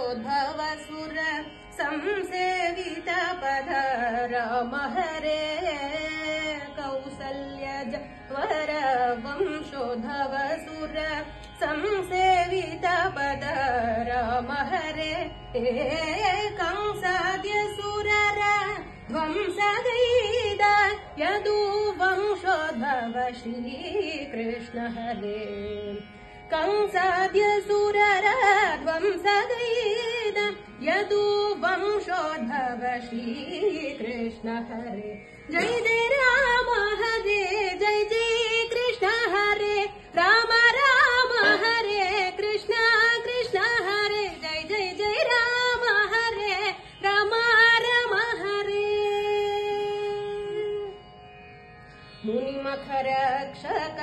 वंशोद्भवसुर संसेवित पद राम हरे कौसल्यज वर वंशोद्भवसुर संसेवित पद राम हरे कंसाद्य सुरर ध्वंसगैद यदु वंशोद्भव श्री कृष्ण हरे कंसाद्य सुरर ध्वंसगैद यदु वंशोद्भव श्री कृष्ण हरे जय जय राम हरे जय जय कृष्ण हरे राम राम हरे कृष्ण कृष्ण हरे जय जय जय राम हरे राम राम हरे मुनिमखरक्षक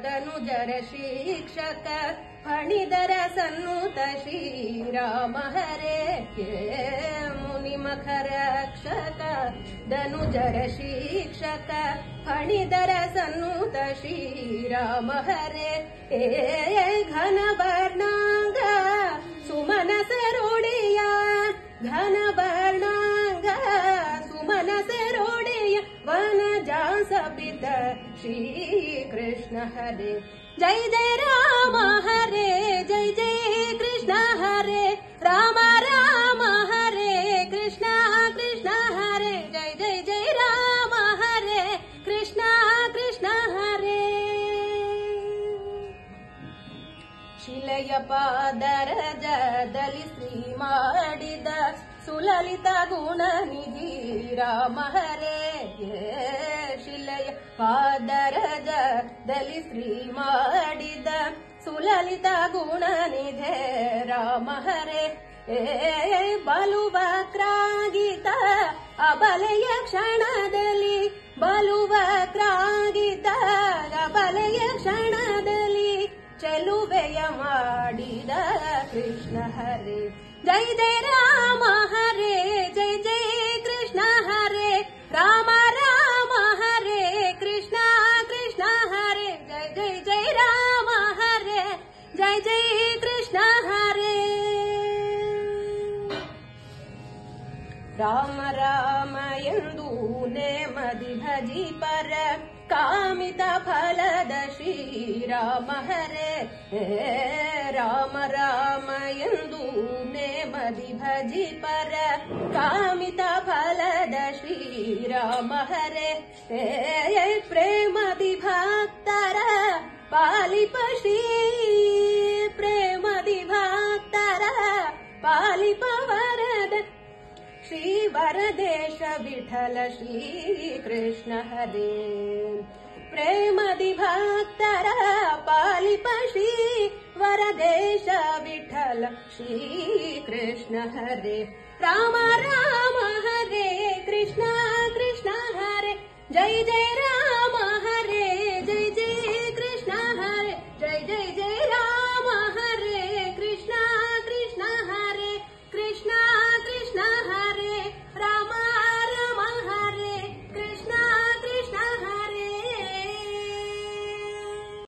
धनुजर शिक्षक फणिधर सन्नुत श्रीराम हरे मुनिमखरक्षक धनुजर शिक्षक फणिधर सन्नुत श्रीराम हरे घन वर्णांग सुमन सरोडिय घन वर्णांग सुमन सरोडिय वन जास पित श्री कृष्ण हरे जय जय राम हरे जय जय कृष्ण हरे राम राम हरे कृष्ण कृष्ण हरे जय जय जय राम हरे कृष्ण कृष्ण हरे ಶಿಲೆಯ ಪಾದರಜದಲ್ಲಿ ಶ್ರೀ ಮಾಡಿದ ಸುಲಲಿತ ಗುಣನಿಧಿ ರಾಮ ಹರೇ ಶಿಲೆಯ ಪಾದರಜದಲ್ಲಿ ಶ್ರೀ ಮಾಡಿದ ಸುಲಲಿತ ಗುಣನಿಧೆ ರಾಮ ಹರೇ ಬಲುವಕ್ರಾಗಿತ ಅಬಲೆಯ ಕ್ಷಣದಲ್ಲಿ ಬಲುವಕ್ರಾಗಿತ ಅಬಲೆಯ ಕ್ಷಣದಲ್ಲಿ ಚೆಲುವೆಯ ಮಾಡಿದ ಕೃಷ್ಣ ಹರೇ ಜೈ ಜೈ ರಾಮ ಹರೇ ಜೈ ಜೈ ಕೃಷ್ಣ ಹರೇ ರಾಮ ರಾಮ ಹರೇ ಕೃಷ್ಣ ಕೃಷ್ಣ ಹರೇ ಜೈ ಜೈ ಜೈ ರಾಮ ಹರೇ ಜೈ ಜೈ ಕೃಷ್ಣ ಹರೇ ರಾಮ ರಾಮ ಎಂದು ನೇಮದಿ ಭಜಿ ಪರ ಕಾಮಿತ ಫಲದ ಶ್ರೀರಾಮ ಹರೇ ರಾಮ ರಾಮ ಎಂದು ನೇಮದಿ ಭಜಿ ಪರ ಕಾಮಿತ ಫಲದ ಶ್ರೀರಾಮ ಹರೇ ಪ್ರೇಮದಿ ಭಕ್ತರ ಪಾಲಿಪ ಶ್ರೀ ಪ್ರೇಮದಿ ಭಕ್ತರ ಪಾಲಿಪ ವರದ श्री वरदेश विठल श्री कृष्ण हरे प्रेमदि भक्तर पालिप श्री वरदेश विठल श्री कृष्ण हरे राम राम हरे कृष्ण कृष्ण